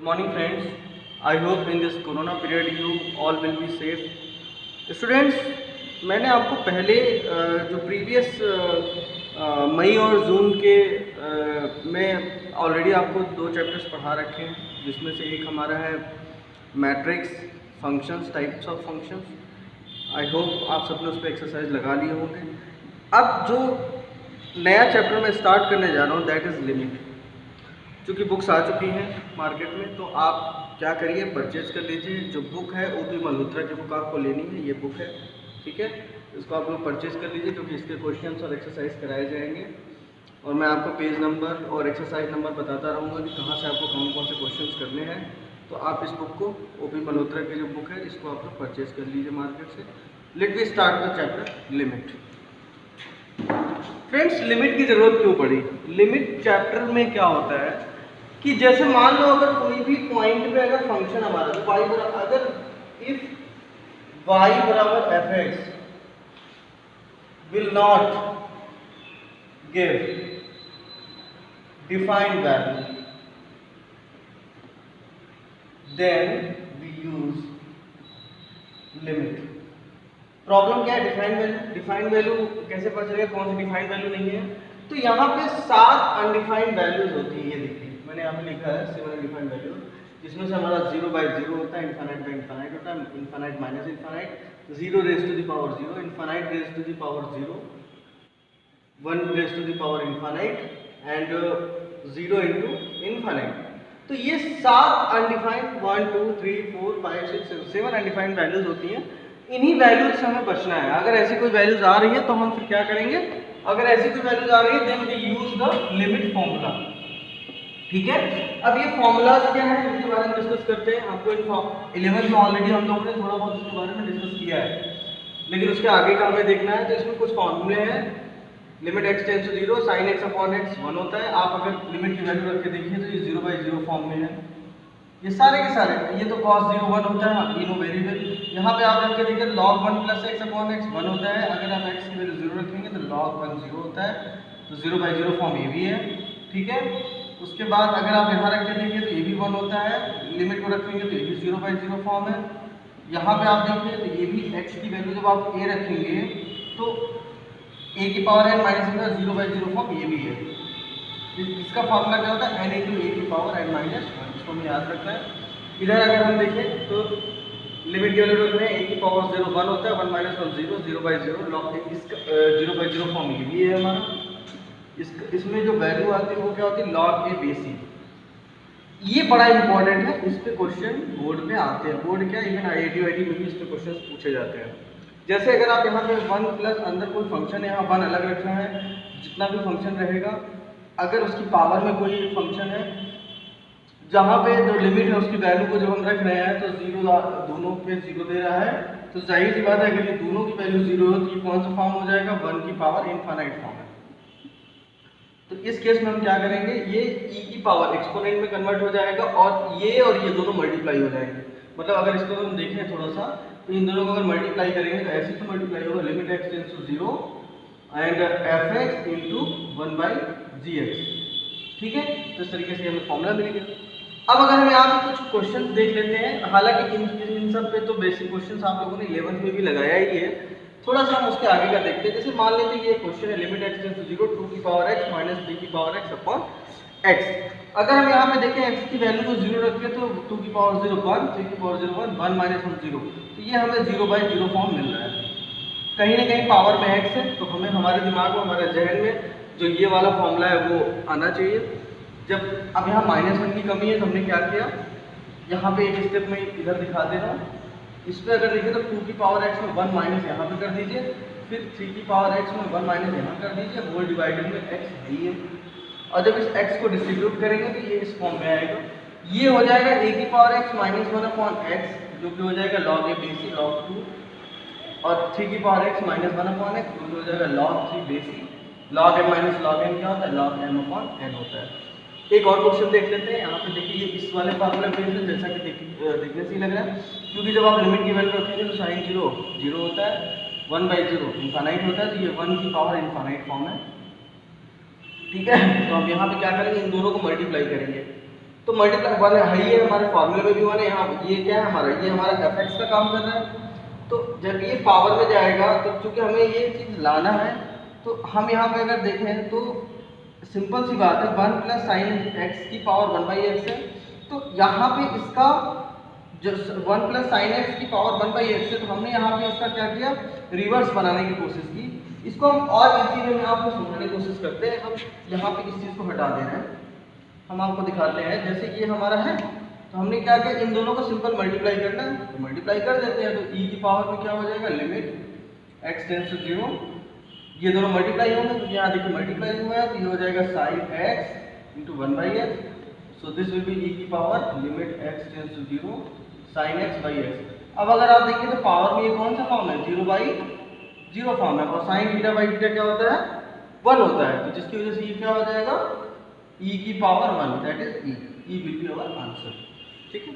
morning friends. I hope in this corona period you all will be safe. Students, मैंने आपको पहले जो previous मई और जून के में ऑलरेडी आपको 2 चैप्टर्स पढ़ा रखे हैं, जिसमें से एक हमारा है matrix functions, types of functions. I hope आप सबने उस पर एक्सरसाइज लगा लिए होंगे। अब जो नया चैप्टर मैं स्टार्ट करने जा रहा हूँ दैट इज़ लिमिट। चूँकि बुक्स आ चुकी हैं मार्केट में, तो आप क्या करिए, परचेज कर लीजिए। जो बुक है ओपी मल्होत्रा की बुक आपको लेनी है, ये बुक है, ठीक है। इसको आप लोग परचेज कर लीजिए, क्योंकि इसके क्वेश्चंस और एक्सरसाइज कराए जाएंगे। और मैं आपको पेज नंबर और एक्सरसाइज नंबर बताता रहूँगा कि कहाँ से आपको कौन कौन से क्वेश्चंस करने हैं। तो आप इस बुक को, ओपी मल्होत्रा की जो बुक है, इसको आप लोग परचेज कर लीजिए मार्केट से। Let we start the chapter limit. Friends, limit की ज़रूरत क्यों पड़ी? लिमिट चैप्टर में क्या होता है कि जैसे मान लो अगर कोई भी पॉइंट पे अगर फंक्शन हमारा तो y बराबर, अगर इफ y बराबर fx will not give defined value, then we use limit. Problem क्या है? Defined value. डिफाइंड वैल्यू कैसे पता चलेगा कौन सी डिफाइंड वैल्यू नहीं है? तो यहाँ पे 7 अनडिफाइंड वैल्यूज होती है। ये देखिए, मैंने यहाँ पे लिखा है 7 अनडिफाइंड वैल्यू, जिसमें से हमारा 0/0 होता है, इनफाइनाइट बाई इनफाइनाइट होता है, infinite minus infinite, 0 raise to the power 0, infinite raise to the power 0, 1 raise to the power infinite and 0 into infinite. तो ये 7 अनडिफाइंड 1 2 3 4 5 6 7 अनडिफाइंड वैल्यूज होती हैं। इन्हीं वैल्यूज से हमें बचना है। अगर ऐसी कोई वैल्यूज आ रही है तो हम फिर क्या करेंगे? अगर ऐसी कोई वैल्यूज आ रही है then we use the limit formula, ठीक है। अब ये फॉर्मूलाज क्या है इसके बारे में डिस्कस करते हैं। आपको 11th में ऑलरेडी हम लोगों ने थोड़ा बहुत इसके बारे में डिस्कस किया है, लेकिन उसके आगे का हमें देखना है। तो इसमें कुछ फॉर्मूले हैं। Limit x tends to 0, sin x upon x 1 होता है। आप अगर लिमिट की वैल्यू रख के देखिए तो ये 0/0 फॉर्म में है। ये सारे के सारे, ये तो cos 0 1 होता है, तीनों वेरिएबल। यहाँ पे आप रख के देखिए log 1 plus x upon x 1 होता है। अगर आप x की वैल्यू 0 रखेंगे तो log 1 0 होता है। तो 0/0 फॉर्म ये भी है, ठीक है। उसके बाद अगर आप यहाँ रख के देखिए तो ये भी 1 होता है। लिमिट को रखेंगे तो ये भी 0/0 फॉर्म है। यहाँ पे आप देखिए तो ये भी x की वैल्यू जब आप a रखेंगे तो a की पावर n माइनस 0/0 फॉर्म ये भी है। इसका फॉर्मूला क्या होता है? n इंटू a की पावर n माइनस 1। इसको हमें याद रखना है। इधर अगर हम देखें तो लिमिट की वैल्यू रख रहे हैं a की पावर 0 1 होता है, 1 माइनस 1 0, 0/0 लॉग इसका 0/0 फॉर्म ये भी है हमारा। इसमें जो वैल्यू आती है वो क्या होती है? log a basic. ये बड़ा इंपॉर्टेंट है, इस पे क्वेश्चन बोर्ड पे आते हैं। बोर्ड क्या, इवन IIT में भी इस पे क्वेश्चन पूछे जाते हैं। जैसे अगर आप यहाँ पे 1 प्लस अंदर कोई फंक्शन है, यहाँ 1 अलग रखना है, जितना भी फंक्शन रहेगा अगर उसकी पावर में कोई फंक्शन है जहाँ पे जो लिमिट है उसकी वैल्यू को जब हम रख रहे हैं तो 0 दोनों पे 0 दे रहा है, तो जाहिर सी बात है अगर ये दोनों की वैल्यू 0 हो तो ये कौन सा फॉर्म हो जाएगा? 1 की पावर इनफाइनाइट फॉर्म है। तो इस केस में हम क्या करेंगे? ये e की पावर एक्सपोनेंट में कन्वर्ट हो जाएगा और ये दोनों मल्टीप्लाई हो जाएंगे। मतलब अगर इसको हम देखें थोड़ा सा तो इन दोनों को अगर मल्टीप्लाई करेंगे तो ऐसे तो मल्टीप्लाई होगा, limit x tends to 0 and fx into 1/gx, ठीक है। तो इस तरीके से हमें फॉर्मूला मिल गया। अब अगर हम यहाँ पे कुछ क्वेश्चन देख लेते हैं, हालांकि इन सब पे तो बेसिक क्वेश्चंस आप लोगों ने 11th में भी लगाया ही है। थोड़ा सा हम उसके आगे का देखते हैं। जैसे मान लेते हैं ये क्वेश्चन है लिमिट x टेंड्स टू 0 2 की पावर x माइनस 3 की पावर x अपॉन x। अगर हम यहाँ पे देखें x की वैल्यू को 0 रखें तो 2 की पावर 0 1, 3 की पावर 0 1, 1 माइनस 1 0। तो ये हमें 0/0 फॉर्म मिल रहा है। कहीं ना कहीं पावर में x है, तो हमें हमारे दिमाग में, हमारे जहन में जो ये वाला फॉर्मूला है वो आना चाहिए। जब अब यहाँ -1 की कमी है तो हमने क्या किया, यहाँ पे एक स्टेप में इधर दिखा दे रहा हूँ। इस पर अगर देखिए तो 2 की पावर x में 1 माइनस यहाँ पे कर दीजिए, फिर 3 की पावर x में 1 माइनस यहाँ कर दीजिए, होल डिवाइडेड में x है ये। और जब इस x को डिस्ट्रीब्यूट करेंगे तो ये इस फॉर्म में आएगा। ये हो जाएगा a की power x minus 1 upon x, जो कि हो जाएगा log a बेसिक log 2, और 3 की power x minus 1 upon x, जो कि हो जाएगा log 3 basic. log m minus log n क्या होता है? log m अपॉन n होता है। एक और क्वेश्चन देख लेते हैं। यहाँ पे देखिए ये इस वाले फार्मूला पे जैसा कि देखने से ही लग रहा है, क्योंकि जब आप लिमिट की वैल्यू रखेंगे तो sin 0 0 होता है, 1/0 इनफाइनाइट होता है, तो ये 1 की पावर इनफाइनाइट फॉर्म है, ठीक है। तो हम यहाँ पे क्या करेंगे? इन दोनों को मल्टीप्लाई करेंगे। तो मल्टीप्लाई वन है ही है, हमारे फॉर्मूले में भी वन है, यहाँ ये क्या है हमारा, ये हमारा एफ का काम कर रहा है। तो जब ये पावर में जाएगा तो चूंकि हमें ये चीज़ लाना है, तो हम यहाँ पे अगर देखें तो सिंपल सी बात है, वन प्लस साइन एक्स की पावर वन बाई एक्स है। तो यहाँ पे इसका जो वन प्लस साइन एक्स की पावर वन बाई एक्स है, तो हमने यहाँ पे इसका क्या किया, रिवर्स बनाने की कोशिश की। इसको हम और इजी वे में आपको समझाने की कोशिश करते हैं। हम यहाँ पे इस चीज़ को हटा दे रहे हैं, हम आपको दिखाते हैं। जैसे कि ये हमारा है, तो हमने क्या किया, इन दोनों को सिंपल मल्टीप्लाई करना है, तो मल्टीप्लाई कर देते हैं। तो ई की पावर में क्या हो जाएगा, लिमिट एक्स टेंड्स टू 0, ये दोनों मल्टीप्लाई होंगे, तो यहाँ देखिए मल्टीप्लाई हुआ है, तो ये हो जाएगा sine x into one by x. So this will be e की power limit x tends to 0 sine x by x. अब अगर आप देखिए तो पावर में ये कौन सा फॉर्म है, 0 बाई 0 फॉर्म है, और साइन थीटा बाई थीटा क्या होता है, 1 होता है। तो जिसकी वजह से ये क्या हो जाएगा, ई की पावर 1, that is e will be our answer. ठीक है।